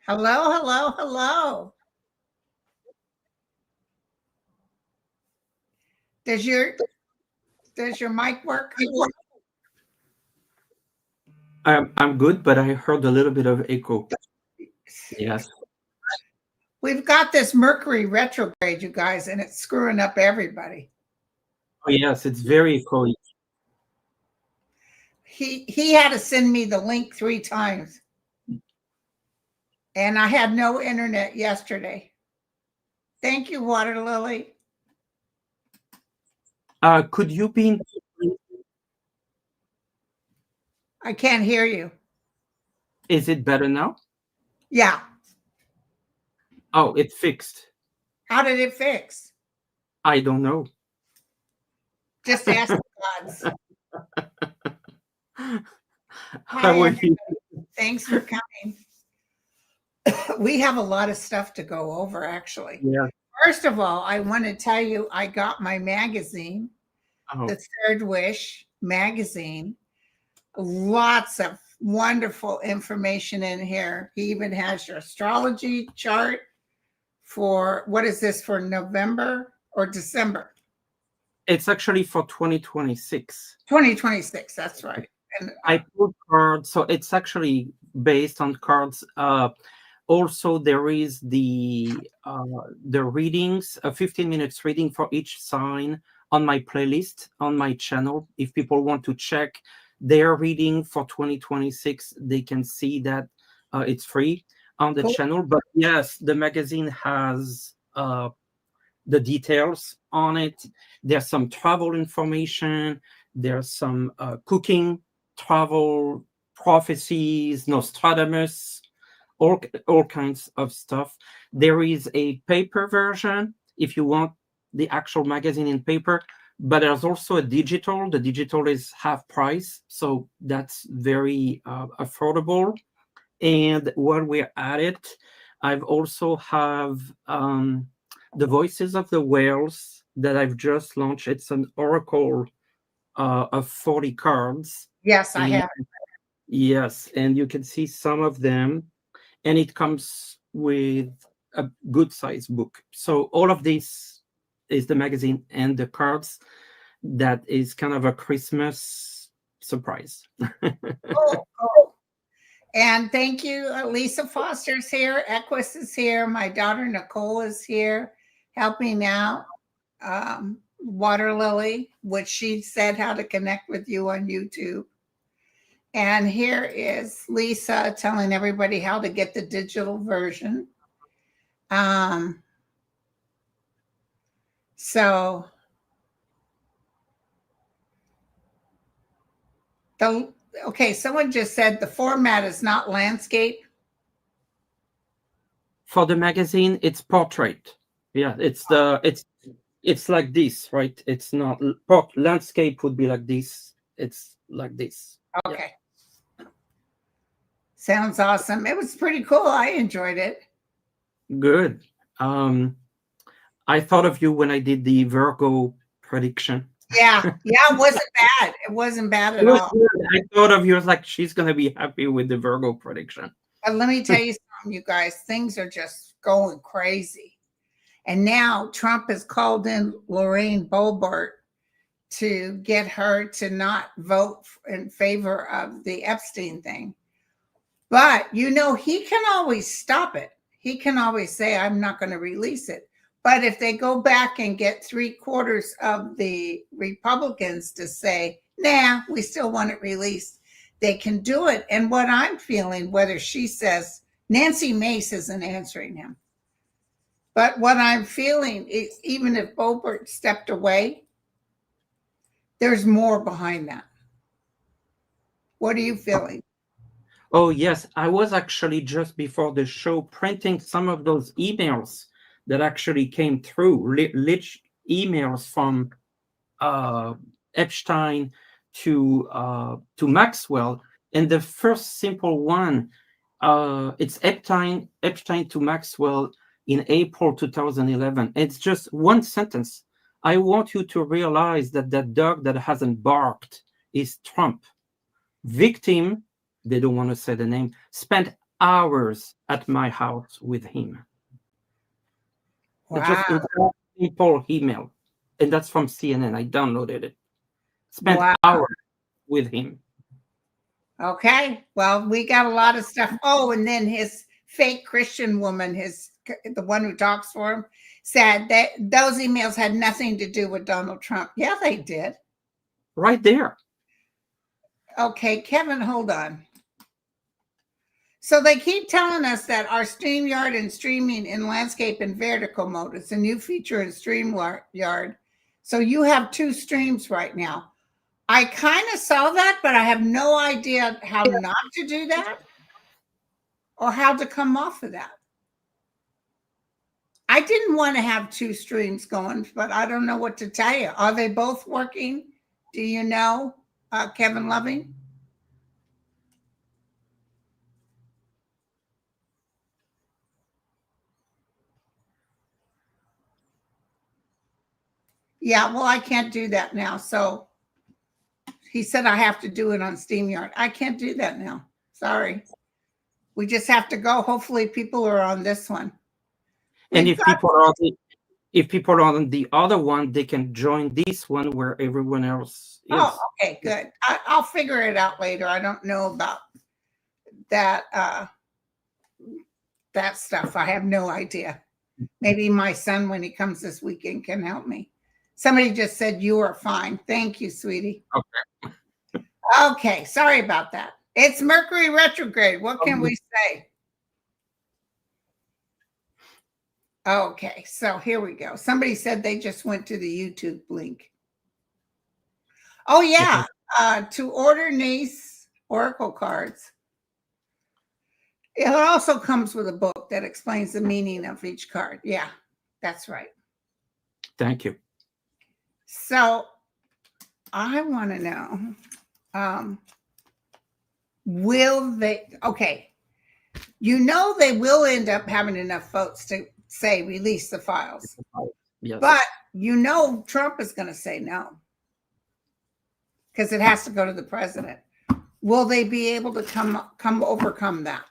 Hello, hello, hello. Does your mic work? I'm good, but I heard a little bit of echo. Yes. We've got this Mercury retrograde, you guys, and it's screwing up everybody. Oh, yes, it's very echoey. He had to send me the link 3 times. And I had no internet yesterday. Thank you, Water Lily. Could you be? I can't hear you. Is it better now? Yeah. Oh, it fixed. How did it fix? I don't know. Just ask the gods. How are you? Thanks for coming. We have a lot of stuff to go over, actually. Yeah. First of all, I want to tell you I got my magazine, The Third Wish magazine. Lots of wonderful information in here. He even has your astrology chart for, what is this, for November or December? It's actually for 2026. 2026, that's right. And I pulled cards, so it's actually based on cards. Also, there is the readings, a 15 minutes reading for each sign on my playlist on my channel. If people want to check their reading for 2026, they can see that it's free on the channel. But yes, the magazine has the details on it. There's some travel information. There's some cooking, travel, prophecies, Nostradamus, all kinds of stuff. There is a paper version if you want the actual magazine in paper, but there's also a digital. The digital is half price, so that's very affordable. And while we're at it, I've also have the Voices of the Whales that I've just launched. It's an oracle of 40 cards. Yes, I have. Yes, and you can see some of them. And it comes with a good size book. So all of this is the magazine and the cards. That is kind of a Christmas surprise. Oh. And thank you. Lisa Foster's here. Equus is here. My daughter Nicole is here helping out. Water Lily, which she said how to connect with you on YouTube. And here is Lisa telling everybody how to get the digital version. Okay, someone just said the format is not landscape. For the magazine, it's portrait. Yeah, it's like this, right? It's not landscape would be like this. It's like this. Okay. Yeah. Sounds awesome. It was pretty cool. I enjoyed it. Good. I thought of you when I did the Virgo prediction. Yeah, it wasn't bad. It wasn't bad at all. Good. I thought of you as like, she's going to be happy with the Virgo prediction. But let me tell you something, you guys. Things are just going crazy. And now Trump has called in Lorraine Boebert to get her to not vote in favor of the Epstein thing. But, he can always stop it. He can always say, I'm not going to release it. But if they go back and get 3/4 of the Republicans to say, nah, we still want it released, they can do it. And what I'm feeling, whether she says, Nancy Mace isn't answering him. But what I'm feeling is even if Boebert stepped away, there's more behind that. What are you feeling? Oh, yes. I was actually just before the show printing some of those emails that actually came through, lit emails from Epstein to Maxwell. And the first simple one, it's Epstein to Maxwell in April 2011. It's just one sentence. I want you to realize that that dog that hasn't barked is Trump. Victim, they don't want to say the name, spent hours at my house with him. It's just Wow. a simple email. And that's from CNN. I downloaded it. Spent Wow. hours with him. Okay. Well, we got a lot of stuff. Oh, and then his fake Christian woman, the one who talks for him, said that those emails had nothing to do with Donald Trump. Yeah, they did. Right there. Okay, Kevin, hold on. So they keep telling us that our StreamYard and streaming in landscape and vertical mode. It's a new feature in StreamYard. So you have two streams right now. I kind of saw that, but I have no idea how not to do that or how to come off of that. I didn't want to have two streams going, but I don't know what to tell you. Are they both working? Do you know, Kevin Loving? Yeah, well, I can't do that now. So he said I have to do it on StreamYard. I can't do that now. Sorry. We just have to go. Hopefully people are on this one. And if people are on the other one, they can join this one where everyone else is. Oh, okay, good. I'll figure it out later. I don't know about that that stuff. I have no idea. Maybe my son, when he comes this weekend, can help me. Somebody just said you are fine. Thank you, sweetie. Okay. Okay, sorry about that. It's Mercury retrograde. What can we say? Okay, so here we go. Somebody said they just went to the YouTube link. Oh, yeah, to order Nathe Oracle cards. It also comes with a book that explains the meaning of each card. Yeah, that's right. Thank you. So I want to know, will they, okay, you know they will end up having enough votes to say release the files. Yes. But you know Trump is going to say no because it has to go to the president. Will they be able to overcome that?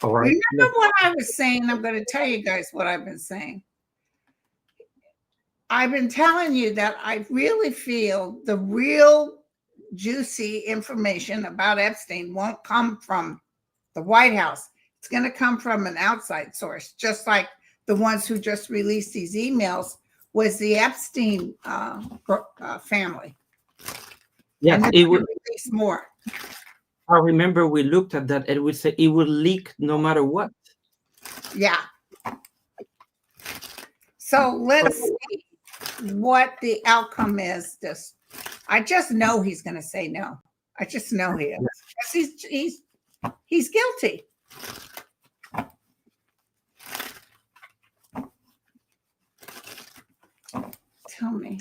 All right. Remember what I was saying? I'm going to tell you guys what I've been saying. I've been telling you that I really feel the real juicy information about Epstein won't come from the White House. It's going to come from an outside source, just like the ones who just released these emails was the Epstein family. Yes, and it will release more. I remember we looked at that and we said it will leak no matter what. Yeah. So let's see what the outcome is. I just know he's going to say no. I just know he is. He's guilty. Tell me.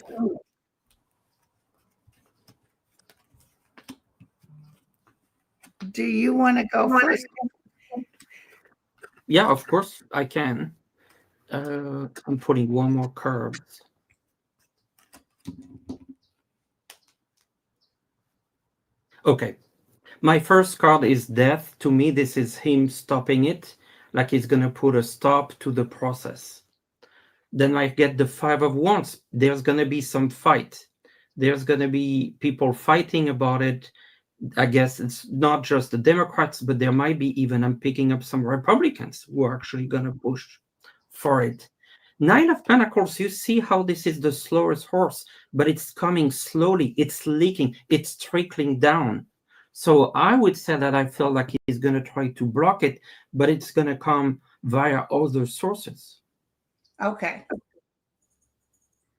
Do you want to go first? Yeah, of course I can. I'm putting one more card. Okay. My first card is death. To me, this is him stopping it, like he's going to put a stop to the process. Then I get the Five of Wands. There's going to be some fight. There's going to be people fighting about it. I guess it's not just the Democrats, but there might be even, I'm picking up some Republicans who are actually going to push for it. Nine of Pentacles, you see how this is the slowest horse, but it's coming slowly. It's leaking. It's trickling down. So I would say that I feel like he's going to try to block it, but it's going to come via other sources. Okay.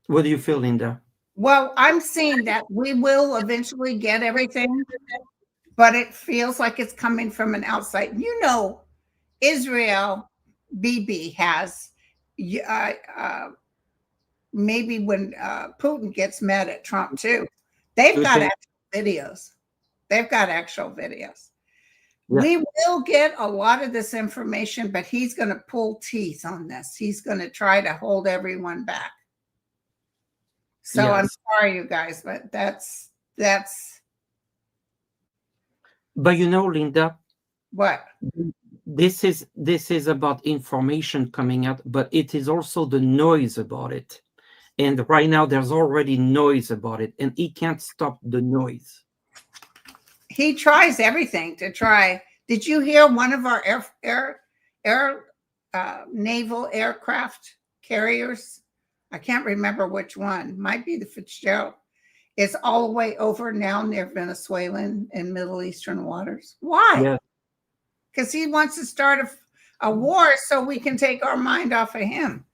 What do you feel, Linda? Well, I'm seeing that we will eventually get everything, but it feels like it's coming from an outside. You know, Israel, BB has, maybe when Putin gets mad at Trump too, they've got actual videos. They've got actual videos. Yeah. We will get a lot of this information, but he's going to pull teeth on this. He's going to try to hold everyone back. So yes. I'm sorry, you guys, but that's. But you know, Linda, what? This is about information coming out, but it is also the noise about it. And right now there's already noise about it, and he can't stop the noise. He tries everything to try. Did you hear one of our naval aircraft carriers? I can't remember which one. Might be the Fitzgerald. It's all the way over now near Venezuelan and Middle Eastern waters. Why? Because he wants to start a war so we can take our mind off of him.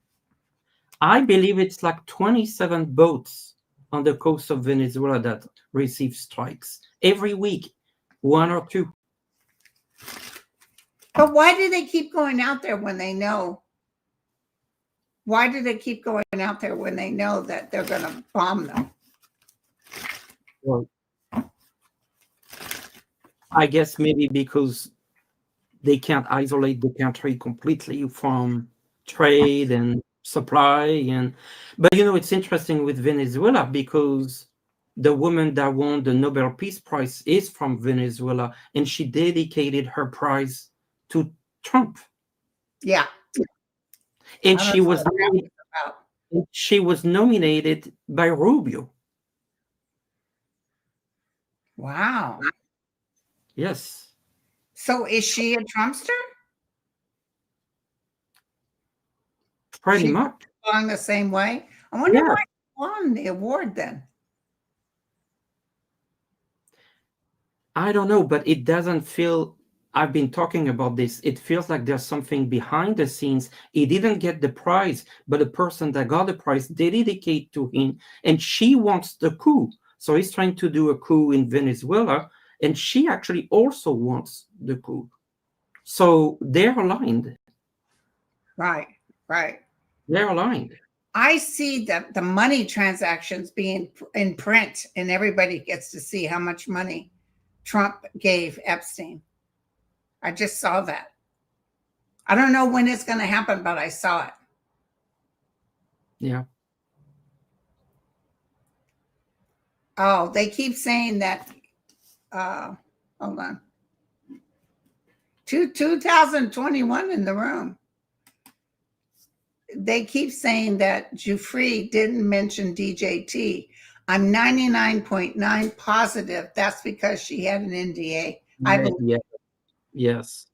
I believe it's like 27 boats on the coast of Venezuela that receive strikes every week, 1 or 2. But why do they keep going out there when they know? Why do they keep going out there when they know that they're going to bomb them? Well, I guess maybe because they can't isolate the country completely from trade and supply. But you know, it's interesting with Venezuela because the woman that won the Nobel Peace Prize is from Venezuela, and she dedicated her prize to Trump. Yeah. And she was nominated by Rubio. Wow. Yes. So is she a Trumpster? Pretty much. Along the same way. I wonder why she won the award then. I don't know, but it doesn't feel, I've been talking about this, it feels like there's something behind the scenes. He didn't get the prize, but the person that got the prize dedicated to him, and she wants the coup. So he's trying to do a coup in Venezuela, and she actually also wants the coup. So they're aligned. Right. They're aligned. I see the money transactions being in print, and everybody gets to see how much money Trump gave Epstein. I just saw that. I don't know when it's going to happen, but I saw it. Yeah. Oh, they keep saying that. Hold on. 2021 in the room. They keep saying that Jufree didn't mention DJT. I'm 99.9 positive that's because she had an NDA. I believe. Yes.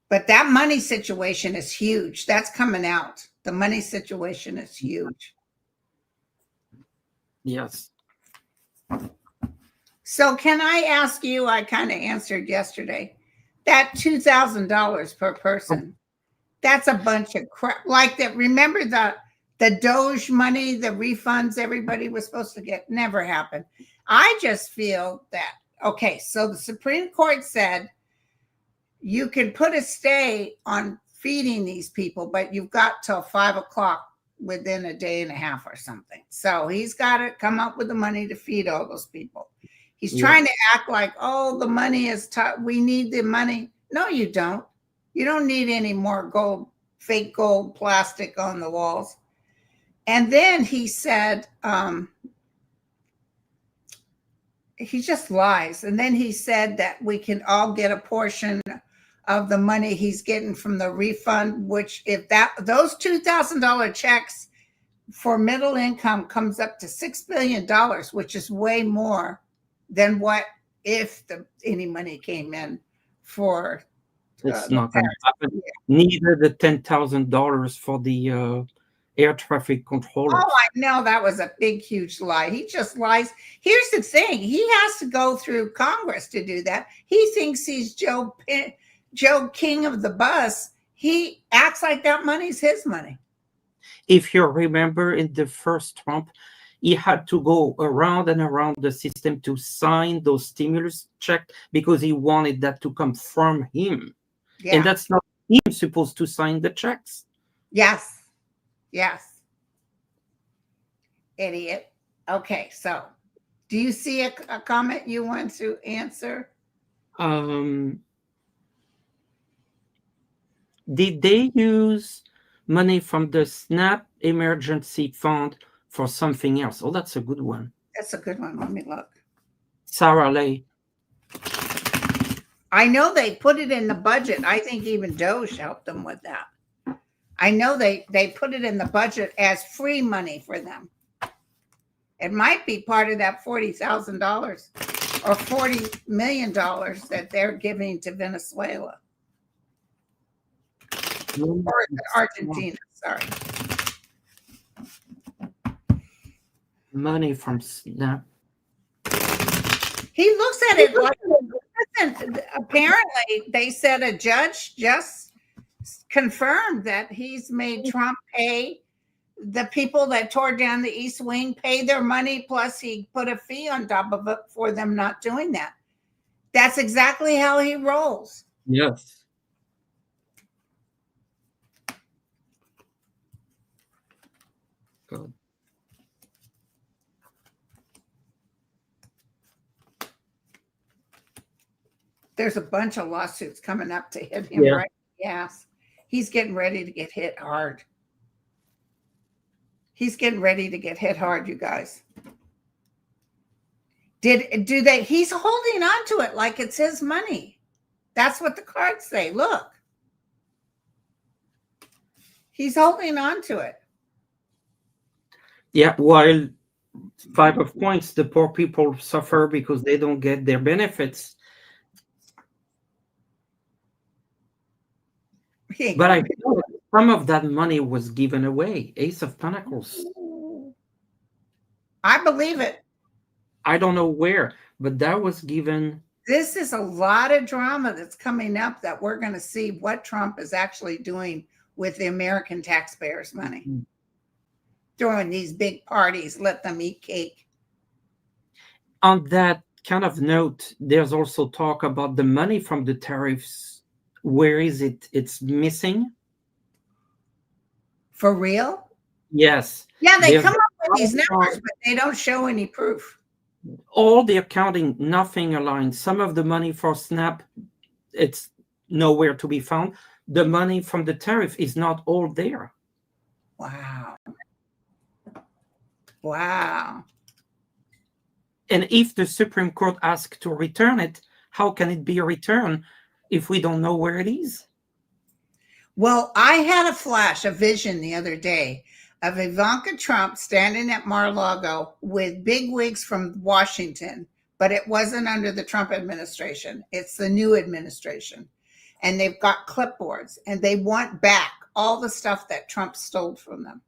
But that money situation is huge. That's coming out. The money situation is huge. Yes. So can I ask you, I kind of answered yesterday, that $2,000 per person, that's a bunch of crap. Like that, remember the Doge money, the refunds everybody was supposed to get, never happened. I just feel that, okay, so the Supreme Court said you can put a stay on feeding these people, but you've got till 5 o'clock within a day and a half or something. So he's got to come up with the money to feed all those people. He's trying to act like, oh, the money is tough. We need the money. No, you don't. You don't need any more gold, fake gold plastic on the walls. And then he said, he just lies. And then he said that we can all get a portion of the money he's getting from the refund, which if those $2,000 checks for middle income comes up to $6 billion, which is way more than what if any money came in for. It's not going to happen. Neither the $10,000 for the air traffic controller. Oh, I know that was a big, huge lie. He just lies. Here's the thing: he has to go through Congress to do that. He thinks he's Joe King of the bus. He acts like that money's his money. If you remember, in the first Trump, he had to go around and around the system to sign those stimulus checks because he wanted that to come from him. Yeah. And that's not him supposed to sign the checks. Yes. Yes. Idiot. Okay, so do you see a comment you want to answer? Did they use money from the SNAP emergency fund for something else? Oh, that's a good one. That's a good one. Let me look. Sarah Lay. I know they put it in the budget. I think even Doge helped them with that. I know they put it in the budget as free money for them. It might be part of that $40,000 or $40 million that they're giving to Venezuela. Or Argentina, sorry. Money from SNAP. He looks at it like, listen, apparently they said a judge just confirmed that he's made Trump pay the people that tore down the East Wing, pay their money, plus he put a fee on top of it for them not doing that. That's exactly how he rolls. Yes. Good. There's a bunch of lawsuits coming up to hit him right in the ass. He's getting ready to get hit hard. He's getting ready to get hit hard, you guys. He's holding on to it like it's his money. That's what the cards say. Look. He's holding on to it. Yeah, while 5 of points, the poor people suffer because they don't get their benefits. But I feel some of that money was given away. Ace of Pentacles. I believe it. I don't know where, but that was given. This is a lot of drama that's coming up that we're going to see what Trump is actually doing with the American taxpayers' money. Mm-hmm. Throwing these big parties, let them eat cake. On that kind of note, there's also talk about the money from the tariffs. Where is it? It's missing. For real? Yes. Yeah, they come up with these numbers, but they don't show any proof. All the accounting, nothing aligned. Some of the money for SNAP, it's nowhere to be found. The money from the tariff is not all there. Wow. Wow. And if the Supreme Court asks to return it, how can it be returned if we don't know where it is? Well, I had a vision the other day of Ivanka Trump standing at Mar-a-Lago with big wigs from Washington, but it wasn't under the Trump administration. It's the new administration. And they've got clipboards and they want back all the stuff that Trump stole from them.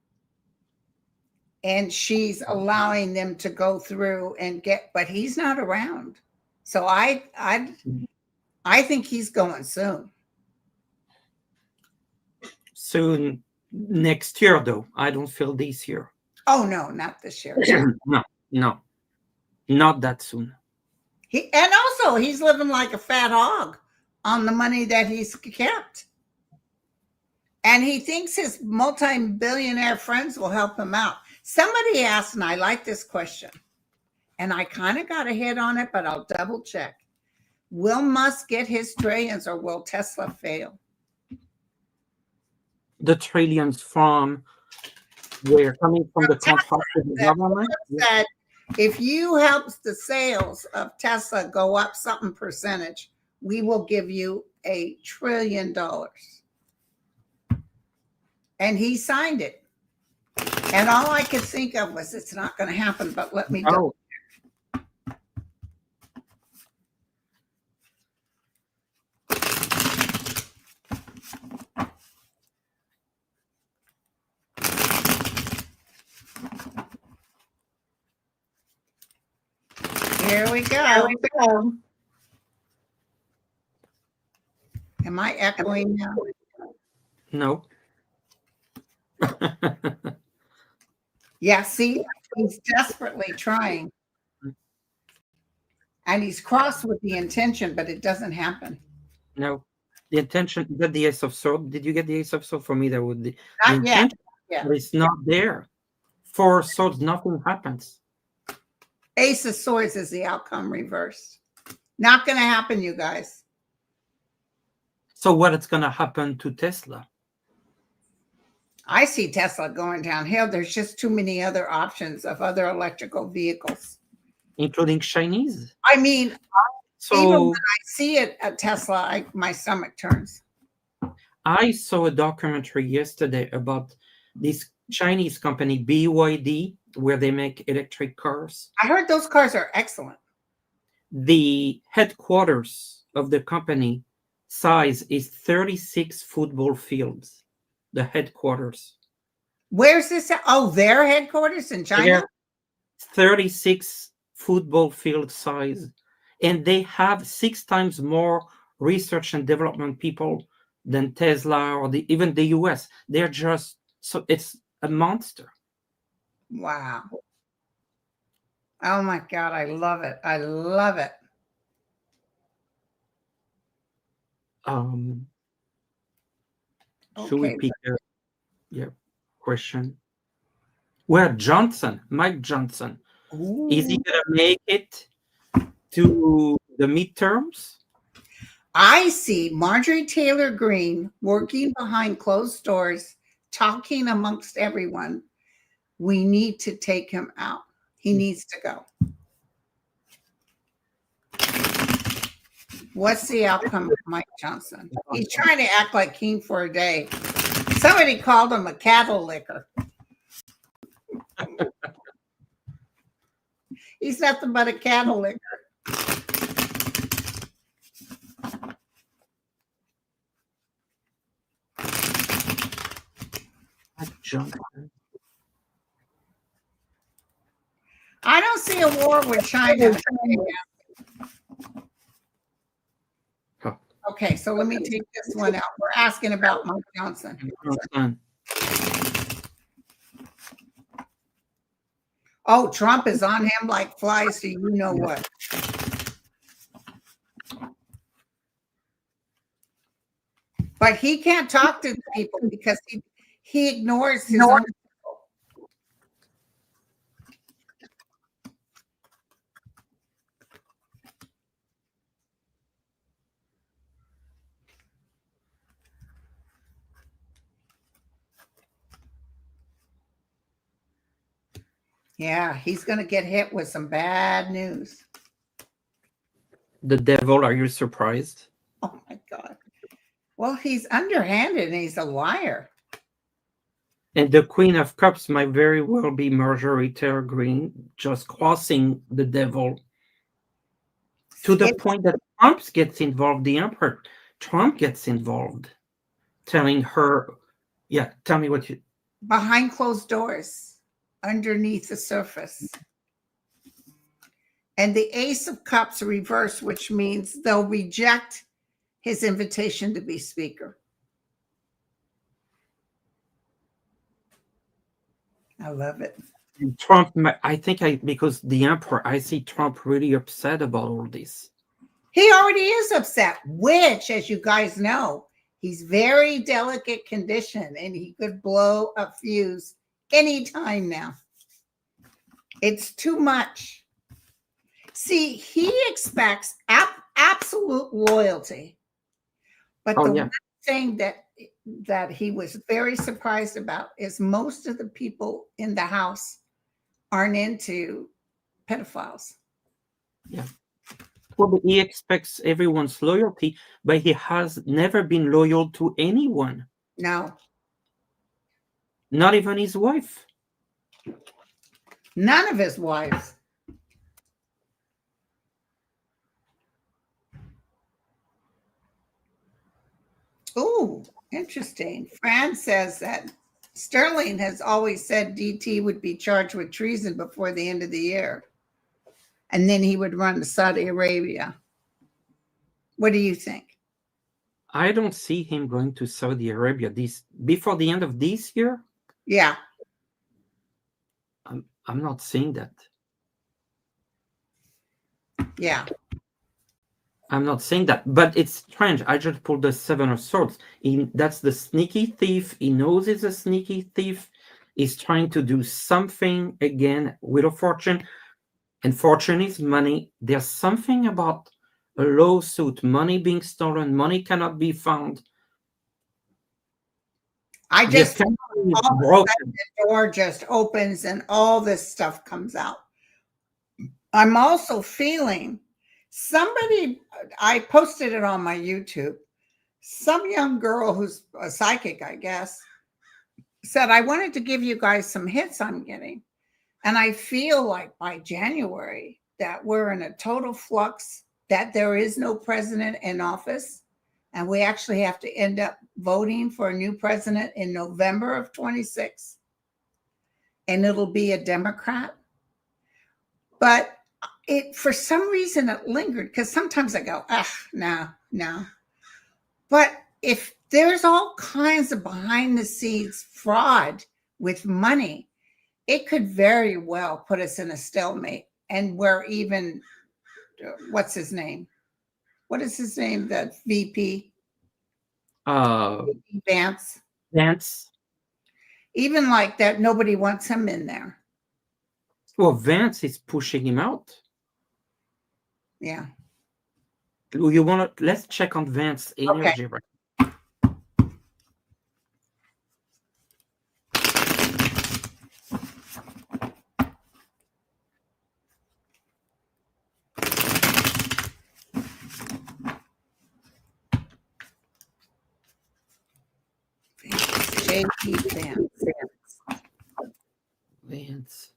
And she's allowing them to go through and get, but he's not around. So I think he's going soon. Soon, next year, though. I don't feel this year. Oh, no, not this year. No, not that soon. And also, he's living like a fat hog on the money that he's kept. And he thinks his multi-billionaire friends will help him out. Somebody asked, and I like this question, and I kind of got a hit on it, but I'll double check. Will Musk get his trillions or will Tesla fail? The trillions from where? Coming from the contract with the government? Said, if you help the sales of Tesla go up something percentage, we will give you $1 trillion. And he signed it. And all I could think of was it's not going to happen, but let me do it. Here we go. Am I echoing now? No. Yeah, see, He's desperately trying. And he's crossed with the intention, but it doesn't happen. No, the intention. You got the Ace of Swords. Did you get the Ace of Swords? For me, that would the Not yet. intention, Yeah. but it's not there. Four Swords, nothing happens. Ace of Swords is the outcome reversed. Not going to happen, you guys. So what is going to happen to Tesla? I see Tesla going downhill. There's just too many other options of other electrical vehicles, Including Chinese. I mean, even So when I see it at Tesla, my stomach turns. I saw a documentary yesterday about this Chinese company BYD, where they make electric cars. I heard those cars are excellent. The headquarters of the company size is 36 football fields. The headquarters. Where's this at? Oh, their headquarters in China? They're 36 football field size. And they have 6 times more research and development people than Tesla or even the US. They're just, so it's a monster. Wow. Oh my God, I love it. I love it. Should we pick your question? Well, Mike Johnson, is he going to make it to the midterms? I see Marjorie Taylor Greene working behind closed doors, talking amongst everyone. We need to take him out. He needs to go. What's the outcome of Mike Johnson? He's trying to act like king for a day. Somebody called him a cattle licker. He's nothing but a cattle licker. Johnson. I don't see a war with China. Okay, so let me take this one out. We're asking about Mike Johnson. Oh, Trump is on him like flies to you know what. But he can't talk to people because he ignores his own people. Yeah, he's going to get hit with some bad news. The devil, are you surprised? Oh my God. Well, he's underhanded and he's a liar. And the Queen of Cups might very well be Marjorie Taylor Greene, just crossing the devil to the point that Trump gets involved. The Emperor Trump gets involved, telling her, yeah, tell me what you... Behind closed doors, underneath the surface. And the Ace of Cups reverse, which means they'll reject his invitation to be speaker. I love it. Trump, I think because the Emperor, I see Trump really upset about all this. He already is upset, which, as you guys know, he's very delicate condition and he could blow a fuse anytime now. It's too much. See, he expects absolute loyalty. But the one thing that he was very surprised about is most of the people in the house aren't into pedophiles. Yeah. Well, but he expects everyone's loyalty, but he has never been loyal to anyone. No. Not even his wife. None of his wives. Oh, interesting. Fran says that Sterling has always said DT would be charged with treason before the end of the year. And then he would run to Saudi Arabia. What do you think? I don't see him going to Saudi Arabia before the end of this year. Yeah. I'm not seeing that. Yeah. I'm not saying that, but it's strange. I just pulled the Seven of Swords. That's the sneaky thief. He knows he's a sneaky thief. He's trying to do something again with a fortune. And fortune is money. There's something about a lawsuit, money being stolen, money cannot be found. I just all the door just opens and all this stuff comes out. I'm also feeling somebody, I posted it on my YouTube. Some young girl who's a psychic, I guess, said, I wanted to give you guys some hits I'm getting. And I feel like by January that we're in a total flux, that there is no president in office. And we actually have to end up voting for a new president in November of 26. And it'll be a Democrat. But for some reason it lingered, because sometimes I go, no. But if there's all kinds of behind the scenes fraud with money, it could very well put us in a stalemate. And where even, what's his name? What is his name? The VP? Vance. Vance. Even like that, nobody wants him in there. Well, Vance is pushing him out. Yeah. You want to, let's check on Vance energy. Okay. Vance.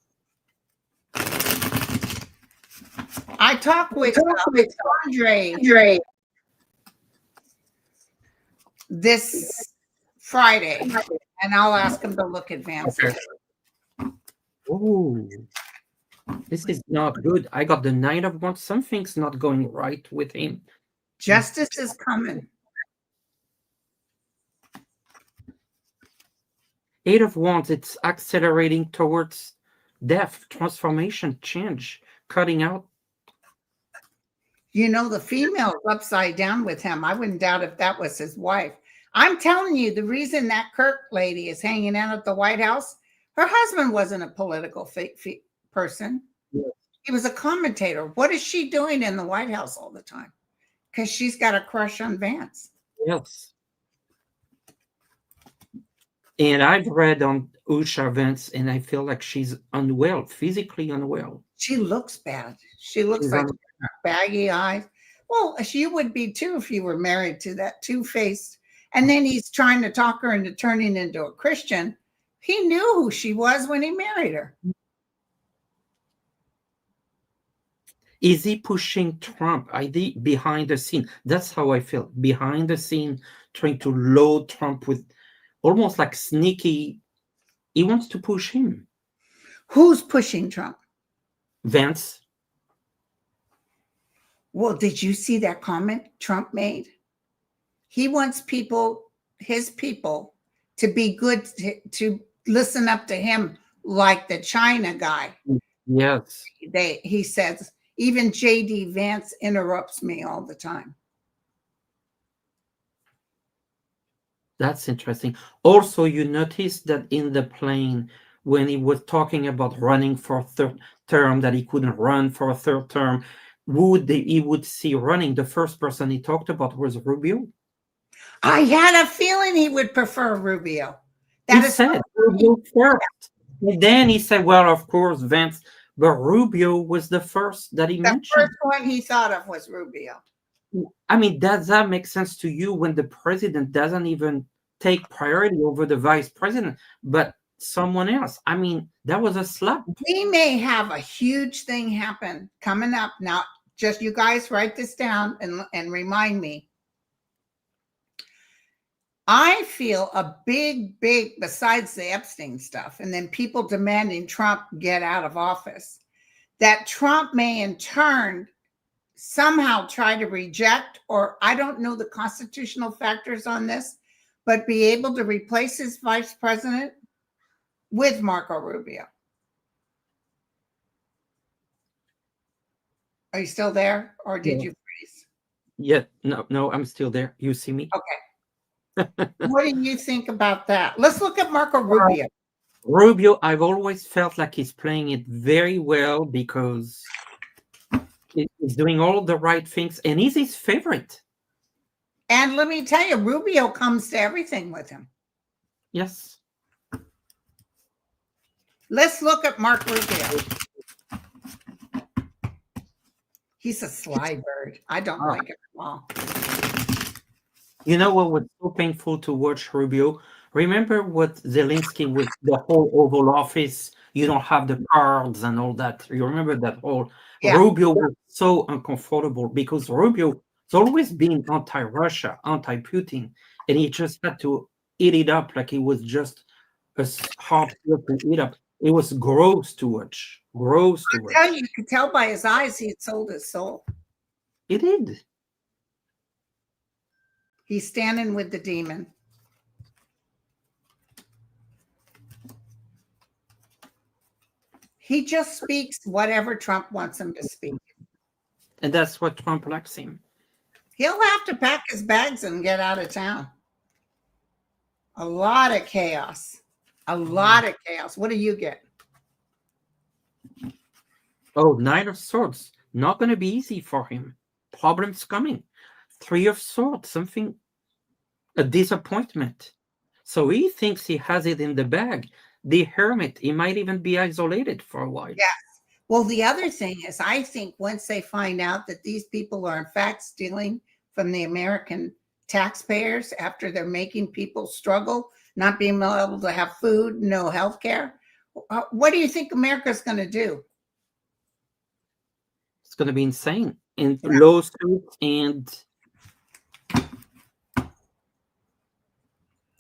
I talked with Andre this Friday, and I'll ask him to look at Vance. Okay. Oh, this is not good. I got the Knight of Wands. Something's not going right with him. Justice is coming. Eight of Wands, it's accelerating towards death, transformation, change, cutting out. You know, the female is upside down with him. I wouldn't doubt if that was his wife. I'm telling you, the reason that Kirk lady is hanging out at the White House, her husband wasn't a political person. Yes. He was a commentator. What is she doing in the White House all the time? Because she's got a crush on Vance. Yes. And I've read on Usha Vance, and I feel like she's unwell, physically unwell. She looks bad. She looks like baggy eyes. Well, you would be too if you were married to that two-faced. And then he's trying to talk her into turning into a Christian. He knew who she was when he married her. Is he pushing Trump? Behind the scene? That's how I feel. Behind the scene, trying to load Trump with almost like sneaky. He wants to push him. Who's pushing Trump? Vance. Well, did you see that comment Trump made? He wants his people, to be good, to listen up to him like the China guy. Yes. He says, even JD Vance interrupts me all the time. That's interesting. Also, you noticed that in the plane, when he was talking about running for a third term, that he couldn't run for a third term, he would see running. The first person he talked about was Rubio. I had a feeling he would prefer Rubio. He said Rubio first. And then he said, well, of course, Vance. But Rubio was the first that he mentioned. The first one he thought of was Rubio. I mean, does that make sense to you when the president doesn't even take priority over the vice president, but someone else? I mean, that was a slap. We may have a huge thing happen coming up. Now, just you guys write this down and remind me. I feel a big, besides the Epstein stuff, and then people demanding Trump get out of office, that Trump may in turn somehow try to reject, or I don't know the constitutional factors on this, but be able to replace his vice president with Marco Rubio. Are you still there, or did Yeah. you freeze? Yeah, no, I'm still there. You see me? Okay. What do you think about that? Let's look at Marco Rubio. Rubio, I've always felt like he's playing it very well because he's doing all the right things, and he's his favorite. And let me tell you, Rubio comes to everything with him. Yes. Let's look at Mark Rubio. He's a sly bird. I don't like him at all. You know what was so painful to watch Rubio? Remember what Zelensky with the whole Oval Office, you don't have the cards and all that. You remember that whole Yeah. Rubio was so uncomfortable because Rubio has always been anti-Russia, anti-Putin, and he just had to eat it up like it was just a hard pill to eat up. It was gross to watch. Gross to watch. You could tell by his eyes he had sold his soul. It did. He's standing with the demon. He just speaks whatever Trump wants him to speak. And that's what Trump likes him. He'll have to pack his bags and get out of town. A lot of chaos. A lot of chaos. What do you get? Oh, Knight of Swords. Not going to be easy for him. Problems coming. Three of Swords. Something, a disappointment. So he thinks he has it in the bag. The Hermit, he might even be isolated for a while. Yes. Well, the other thing is, I think once they find out that these people are in fact stealing from the American taxpayers after they're making people struggle, not being able to have food, no health care, what do you think America's going to do? It's going to be insane. And lawsuits and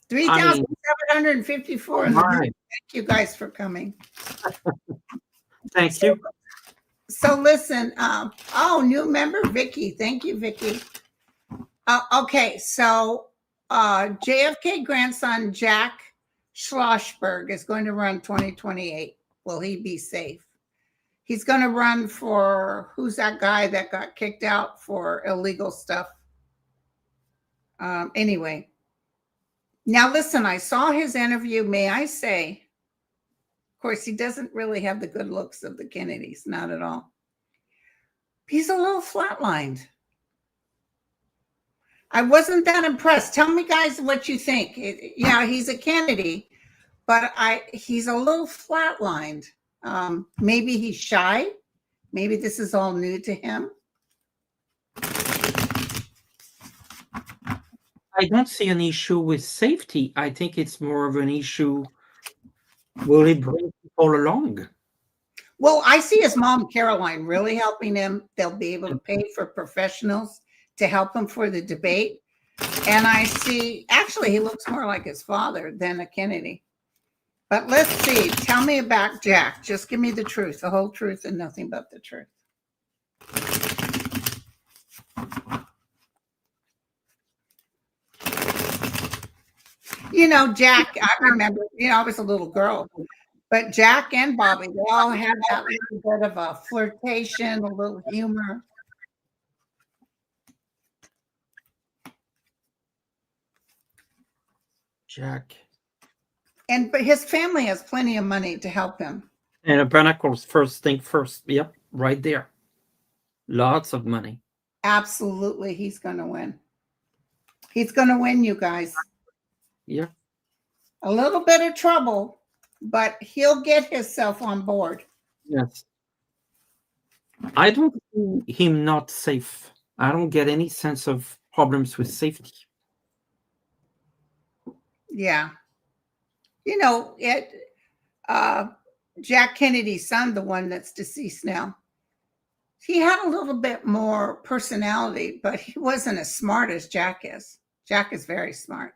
3,754 in the room. Thank you guys for coming. Thank you. So listen, new member, Vicky. Thank you, Vicky. Okay, so JFK grandson Jack Schlossberg is going to run 2028. Will he be safe? He's going to run for, who's that guy that got kicked out for illegal stuff? Anyway. Now, listen, I saw his interview. May I say, of course, he doesn't really have the good looks of the Kennedys, not at all. He's a little flatlined. I wasn't that impressed. Tell me, guys, what you think. Yeah, he's a Kennedy, but he's a little flatlined. Maybe he's shy. Maybe this is all new to him. I don't see an issue with safety. I think it's more of an issue. Will it bring people along? Well, I see his mom, Caroline, really helping him. They'll be able to pay for professionals to help him for the debate. And I see, actually, he looks more like his father than a Kennedy. But let's see. Tell me about Jack. Just give me the truth, the whole truth, and nothing but the truth. You know, Jack, I remember, I was a little girl, but Jack and Bobby, they all had that little bit of a flirtation, a little humor. Jack. But his family has plenty of money to help him. And a Barnacles first thing first. Yep, right there. Lots of money. Absolutely, he's going to win. He's going to win, you guys. Yeah. A little bit of trouble, but he'll get himself on board. Yes. I don't see him not safe. I don't get any sense of problems with safety. Yeah. Jack Kennedy's son, the one that's deceased now, he had a little bit more personality, but he wasn't as smart as Jack is. Jack is very smart.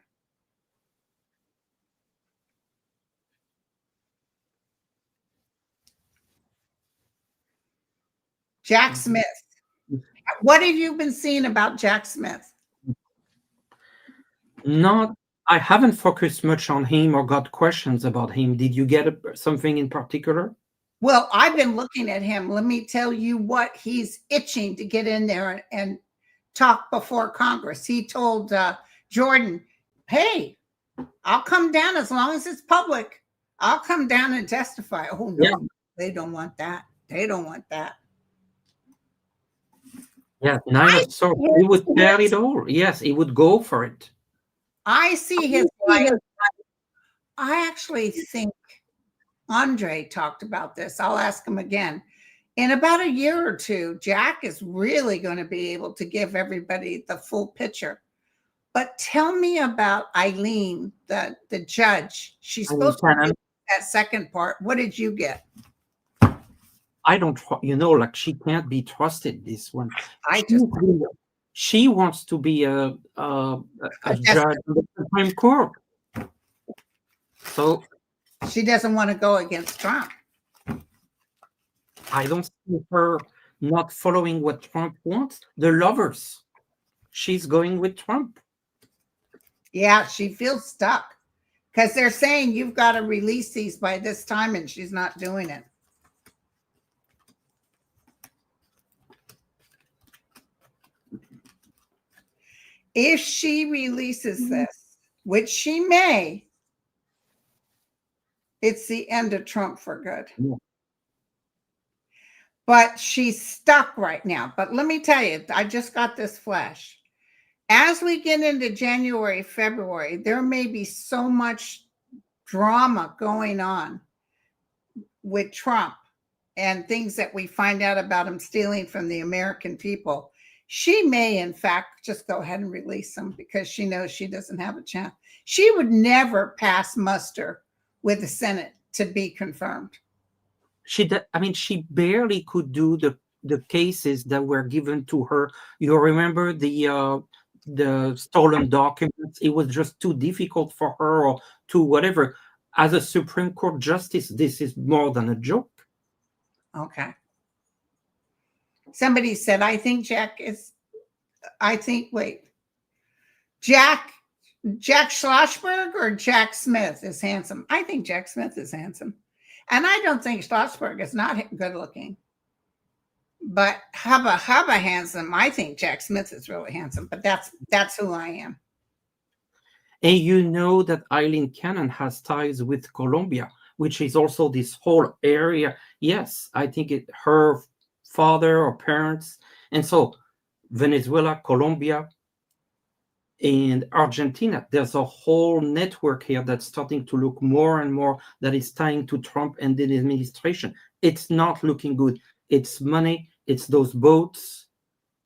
Jack Smith. What have you been seeing about Jack Smith? I haven't focused much on him or got questions about him. Did you get something in particular? Well, I've been looking at him. Let me tell you what, he's itching to get in there and talk before Congress. He told Jordan, hey, I'll come down as long as it's public. I'll come down and testify. Oh, no, Yeah. they don't want that. They don't want that. Yeah, Nine of Swords. He would tell it all. Yes, he would go for it. I see his life. I actually think Andre talked about this. I'll ask him again. In about a year or two, Jack is really going to be able to give everybody the full picture. But tell me about Eileen, the judge. She's supposed to be that second part. What did you get? I don't, like she can't be trusted. This one, she wants to be a judge in the Supreme Court. So she doesn't want to go against Trump. I don't see her not following what Trump wants. The lovers, she's going with Trump. Yeah, she feels stuck because they're saying you've got to release these by this time, and she's not doing it. If she releases this, which she may, it's the end of Trump for good. Yeah. But she's stuck right now. But let me tell you, I just got this flash. As we get into January, February, there may be so much drama going on with Trump and things that we find out about him stealing from the American people. She may, in fact, just go ahead and release him because she knows she doesn't have a chance. She would never pass muster with the Senate to be confirmed. She barely could do the cases that were given to her. You remember the stolen documents? It was just too difficult for her, or to whatever. As a Supreme Court justice, this is more than a joke. Okay. Somebody said, Jack Schlossberg or Jack Smith is handsome. I think Jack Smith is handsome. And I don't think Schlossberg is not good looking. But hubba handsome. I think Jack Smith is really handsome, but that's who I am. And you know that Eileen Cannon has ties with Colombia, which is also this whole area. Yes, I think her father or parents. And so Venezuela, Colombia, and Argentina, there's a whole network here that's starting to look more and more that is tying to Trump and the administration. It's not looking good. It's money, it's those boats,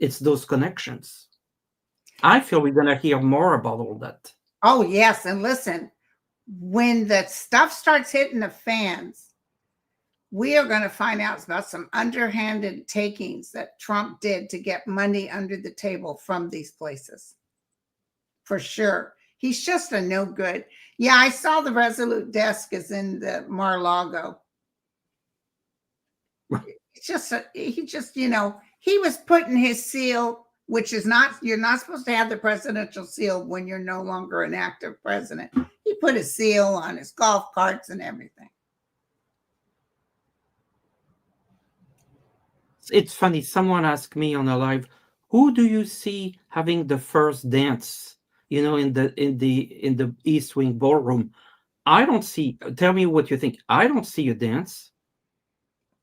it's those connections. I feel we're going to hear more about all that. Oh, yes. And listen, when the stuff starts hitting the fans, we are going to find out about some underhanded takings that Trump did to get money under the table from these places. For sure. He's just a no good. Yeah, I saw the Resolute desk is in the Mar-a-Lago. It's just, he was putting his seal, which is not, you're not supposed to have the presidential seal when you're no longer an active president. He put a seal on his golf carts and everything. It's funny. Someone asked me on a live, who do you see having the first dance? In the East Wing ballroom. I don't see. Tell me what you think. I don't see a dance.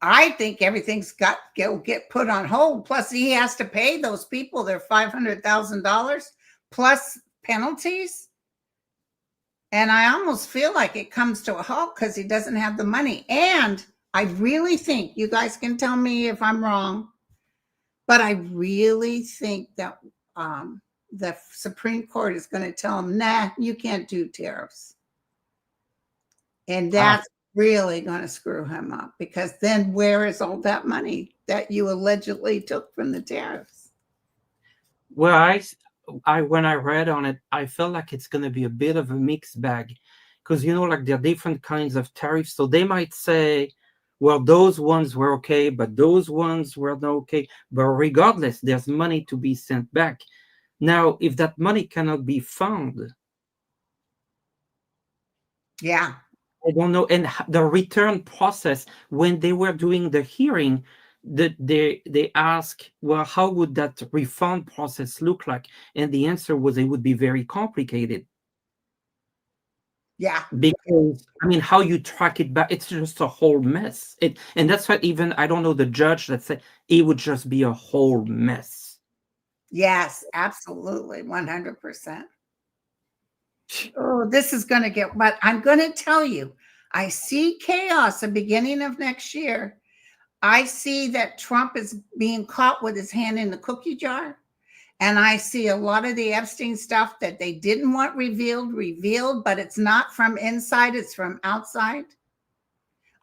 I think everything's got to get put on hold. Plus, he has to pay those people their $500,000 plus penalties. And I almost feel like it comes to a halt because he doesn't have the money. And I really think, you guys can tell me if I'm wrong, but I really think that the Supreme Court is going to tell him, nah, you can't do tariffs. And that's really going to screw him up, because then where is all that money that you allegedly took from the tariffs? Well, I when I read on it, I felt like it's going to be a bit of a mixed bag, because like there are different kinds of tariffs. So they might say, well, those ones were okay, but those ones were not okay. But regardless, there's money to be sent back. Now, if that money cannot be found, yeah, I don't know. And the return process, when they were doing the hearing, they ask, well, how would that refund process look like? And the answer was it would be very complicated. Yeah. Because I mean, how you track it back, it's just a whole mess. And that's why even I don't know the judge that said it would just be a whole mess. Yes, absolutely. 100%. Oh, this is going to get, but I'm going to tell you, I see chaos at the beginning of next year. I see that Trump is being caught with his hand in the cookie jar. And I see a lot of the Epstein stuff that they didn't want revealed, but it's not from inside, it's from outside.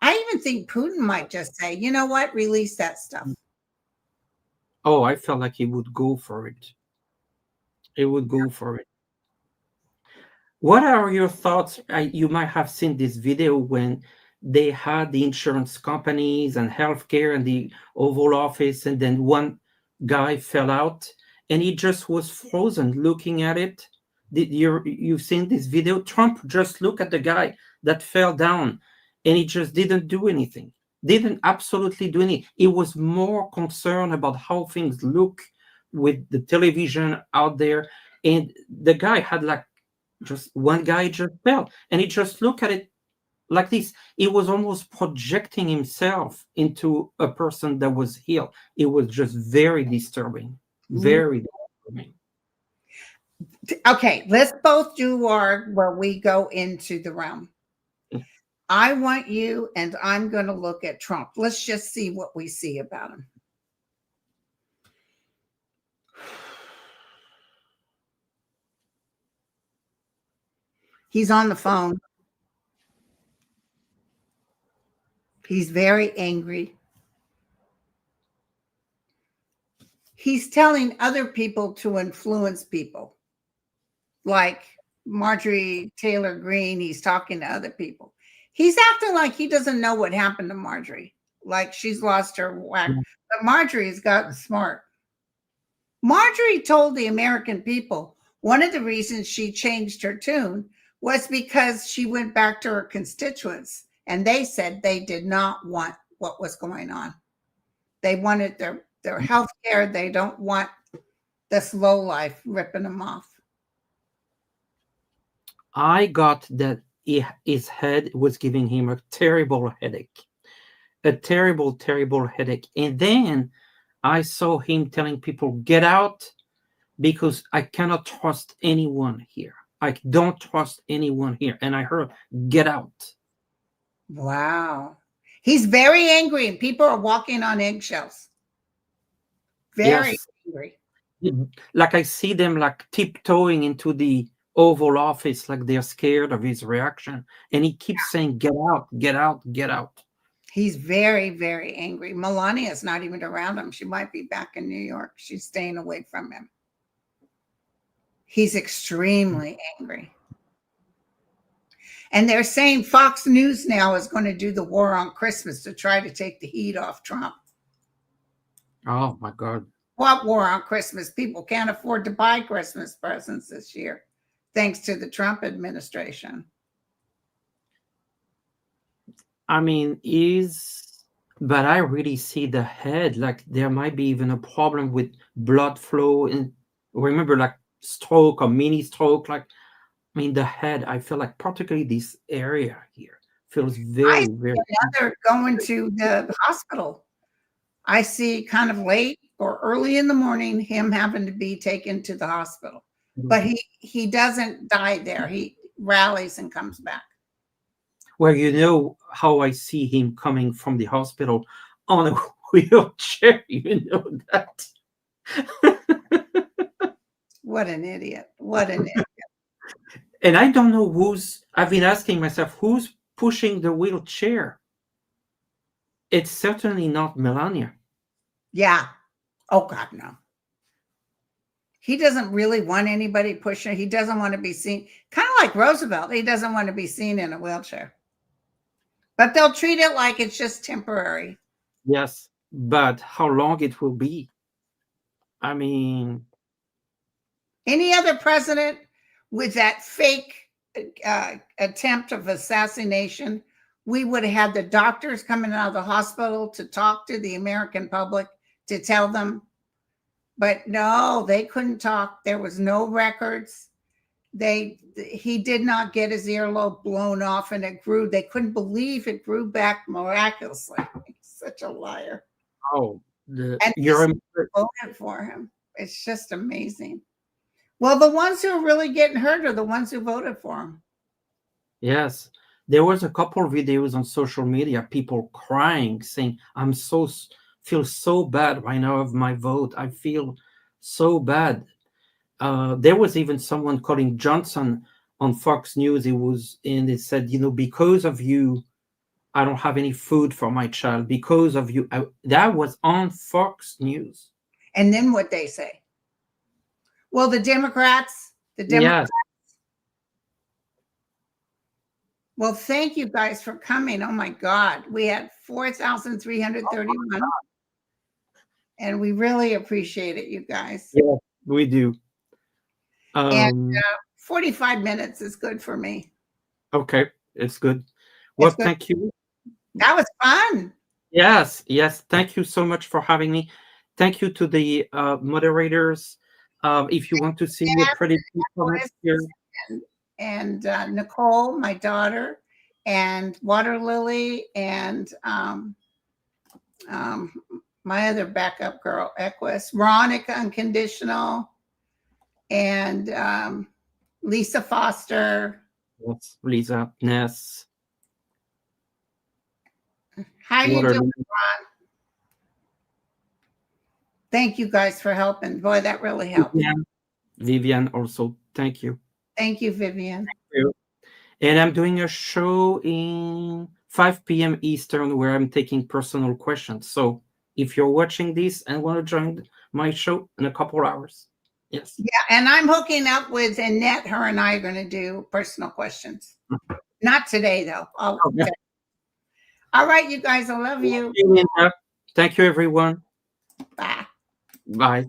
I even think Putin might just say, you know what, release that stuff. Oh, I felt like he would go for it. It would go for it. What are your thoughts? You might have seen this video when they had the insurance companies and healthcare and the Oval Office, and then one guy fell out and he just was frozen looking at it. You've seen this video? Trump just looked at the guy that fell down and he just didn't do anything. Didn't absolutely do anything. He was more concerned about how things look with the television out there. And the guy had like just one guy just fell and he just looked at it like this. He was almost projecting himself into a person that was healed. It was just very disturbing. Very disturbing. Okay, let's both do our where we go into the realm. I want you, and I'm going to look at Trump. Let's just see what we see about him. He's on the phone. He's very angry. He's telling other people to influence people. Like Marjorie Taylor Greene, he's talking to other people. He's acting like he doesn't know what happened to Marjorie, like she's lost her whack. But Marjorie's gotten smart. Marjorie told the American people one of the reasons she changed her tune was because she went back to her constituents and they said they did not want what was going on. They wanted their health care. They don't want this low life ripping them off. I got that his head was giving him a terrible headache. A terrible, terrible headache. And then I saw him telling people, get out because I cannot trust anyone here. I don't trust anyone here. And I heard, get out. Wow. He's very angry and people are walking on eggshells. Very angry. Like I see them like tiptoeing into the Oval Office, like they're scared of his reaction. And he keeps saying, get out, get out, get out. He's very, very angry. Melania's not even around him. She might be back in New York. She's staying away from him. He's extremely angry. And they're saying Fox News now is going to do the war on Christmas to try to take the heat off Trump. Oh, my God. What war on Christmas? People can't afford to buy Christmas presents this year, thanks to the Trump administration. I mean, but I really see the head, like there might be even a problem with blood flow. And remember, like stroke or mini stroke, like, I mean, the head, I feel like particularly this area here feels very, very. Another going to the hospital. I see kind of late or early in the morning him having to be taken to the hospital. But he doesn't die there. He rallies and comes back. Well, you know how I see him coming from the hospital on a wheelchair. You know that. What an idiot. What an idiot. And I don't know I've been asking myself, who's pushing the wheelchair? It's certainly not Melania. Yeah. Oh, God, no. He doesn't really want anybody pushing. He doesn't want to be seen. Kind of like Roosevelt. He doesn't want to be seen in a wheelchair. But they'll treat it like it's just temporary. Yes, but how long it will be? I mean, any other president with that fake attempt of assassination, we would have had the doctors coming out of the hospital to talk to the American public, to tell them. But no, they couldn't talk. There was no records. He did not get his earlobe blown off, and it grew. They couldn't believe it grew back miraculously. He's such a liar. Oh, And you're voted for him. It's just amazing. Well, the ones who are really getting hurt are the ones who voted for him. yes. There was a couple of videos on social media, people crying, saying, feel so bad right now of my vote. I feel so bad. There was even someone calling Johnson on Fox News. It said, because of you, I don't have any food for my child. Because of you. That was on Fox News. And then what they say? Well, the Democrats. Yes. Well, thank you guys for coming. Oh my God. We had 4,331. And we really appreciate it, you guys. Yeah, we do. And 45 minutes is good for me. Okay, it's good. Well, It's good. thank you. That was fun. Yes. Thank you so much for having me. Thank you to the moderators. If you want to see a pretty comments here. And Nicole, my daughter, and Water Lily, and my other backup girl, Equus, Veronica Unconditional, and Lisa Foster. That's Lisa, Ness. How you doing, Ron? Thank you guys for helping. Boy, that really helped. Vivian also, thank you. Thank you, Vivian. Thank you. And I'm doing a show in 5 p.m. Eastern where I'm taking personal questions. So if you're watching this and want to join my show in a couple hours. Yes. Yeah, and I'm hooking up with Annette. Her and I are going to do personal questions. Not today, though. Okay. All right, you guys. I love you. Thank you, everyone. Bye. Bye.